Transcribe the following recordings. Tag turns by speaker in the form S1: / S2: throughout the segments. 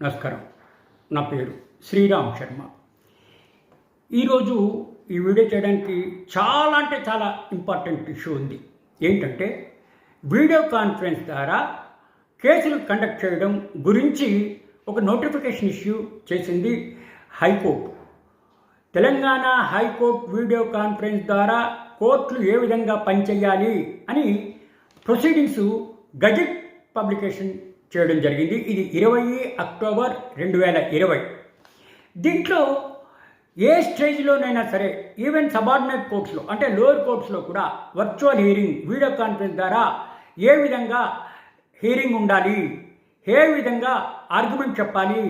S1: నమస్కారం. నా పేరు శ్రీరామ్ శర్మ. ఈరోజు ఈ వీడియో చేయడానికి చాలా ఇంపార్టెంట్ ఇష్యూ ఉంది. ఏంటంటే వీడియో కాన్ఫరెన్స్ ద్వారా కేసులు కండక్ట్ చేయడం గురించి ఒక నోటిఫికేషన్ ఇష్యూ చేసింది high court. Telangana high court video conference ద్వారా కోర్టులు ఏ విధంగా పనిచేయాలి అని ప్రొసీడింగ్స్ గజెట్ పబ్లికేషన్ చేయడం జరిగింది. ఇది 20 అక్టోబర్ 2020. దీంట్లో ఏ స్టేజ్లోనైనా సరే, ఈవెన్ సబార్డినేట్ కోర్ట్స్లో అంటే లోయర్ కోర్ట్స్లో కూడా వర్చువల్ హీరింగ్ వీడియో కాన్ఫరెన్స్ ద్వారా ఏ విధంగా హీరింగ్ ఉండాలి, ఏ విధంగా ఆర్గ్యుమెంట్ చెప్పాలి,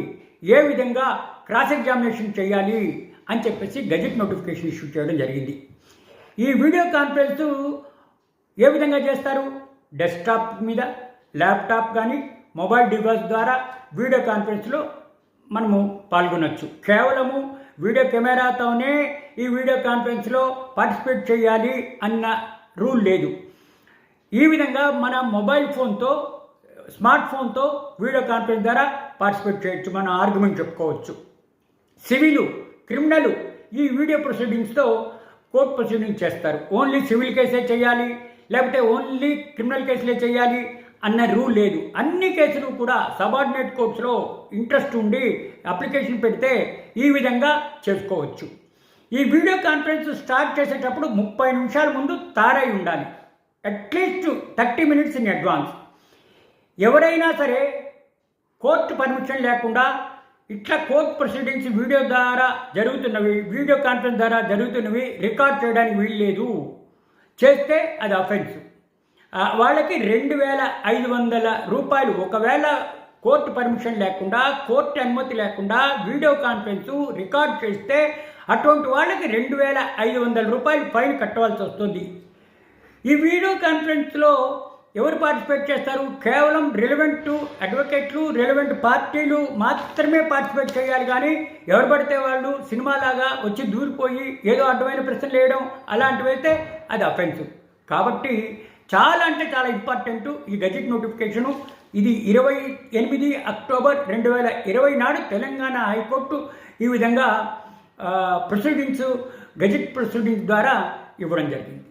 S1: ఏ విధంగా క్రాస్ ఎగ్జామినేషన్ చేయాలి అని చెప్పేసి గజెట్ నోటిఫికేషన్ ఇష్యూ చేయడం జరిగింది. ఈ వీడియో కాన్ఫరెన్స్ ఏ విధంగా చేస్తారు? డెస్క్టాప్ మీద, ల్యాప్టాప్ కానీ మొబైల్ డివైస్ ద్వారా వీడియో కాన్ఫరెన్స్లో మనము పాల్గొనవచ్చు. కేవలము వీడియో కెమెరాతోనే ఈ వీడియో కాన్ఫరెన్స్లో పార్టిసిపేట్ చేయాలి అన్న రూల్ లేదు. ఈ విధంగా మన మొబైల్ ఫోన్తో, స్మార్ట్ ఫోన్తో వీడియో కాన్ఫరెన్స్ ద్వారా పార్టిసిపేట్ చేయొచ్చు, మనం ఆర్గ్యుమెంట్ చెప్పుకోవచ్చు. సివిల్, క్రిమినల్ ఈ వీడియో ప్రొసీడింగ్స్తో కోర్టు ప్రొసీడింగ్స్ చేస్తారు. ఓన్లీ సివిల్ కేసే చేయాలి, లేకపోతే ఓన్లీ క్రిమినల్ కేసులే చేయాలి అన్న రూల్ లేదు. అన్ని కేసులు కూడా సబార్డినేట్ కోర్ట్స్లో ఇంట్రెస్ట్ ఉండి అప్లికేషన్ పెడితే ఈ విధంగా చేసుకోవచ్చు. ఈ వీడియో కాన్ఫరెన్స్ స్టార్ట్ చేసేటప్పుడు 30 నిమిషాల ముందు తయారై ఉండాలి, అట్లీస్ట్ 30 minutes ఇన్ అడ్వాన్స్. ఎవరైనా సరే కోర్టు పర్మిషన్ లేకుండా ఇట్లా కోర్టు ప్రొసీడింగ్స్ వీడియో ద్వారా జరుగుతున్నవి, వీడియో కాన్ఫరెన్స్ ద్వారా జరుగుతున్నవి రికార్డ్ చేయడానికి వీలు లేదు. చేస్తే అది అఫెన్స్. వాళ్ళకి 2500 రూపాయలు. ఒకవేళ కోర్టు పర్మిషన్ లేకుండా, కోర్టు అనుమతి లేకుండా వీడియో కాన్ఫరెన్స్ రికార్డ్ చేస్తే అటువంటి వాళ్ళకి 2500 రూపాయలు ఫైన్ కట్టవలసి వస్తుంది. ఈ వీడియో కాన్ఫరెన్స్లో ఎవరు పార్టిసిపేట్ చేస్తారు? కేవలం రిలవెంట్ అడ్వకేట్లు, రిలవెంట్ పార్టీలు మాత్రమే పార్టిసిపేట్ చేయాలి. కానీ ఎవరు పడితే వాళ్ళు సినిమాలాగా వచ్చి దూరిపోయి ఏదో అడ్డమైన ప్రశ్నలు వేయడం అలాంటివి అయితే అది అఫెన్స్. కాబట్టి చాలా ఇంపార్టెంట్ ఈ గజెట్ నోటిఫికేషను. ఇది 28 అక్టోబర్ 2020 నాడు తెలంగాణ హైకోర్టు ఈ విధంగా ప్రొసీడింగ్స్, గజెట్ ప్రొసీడింగ్స్ ద్వారా ఇవ్వడం జరిగింది.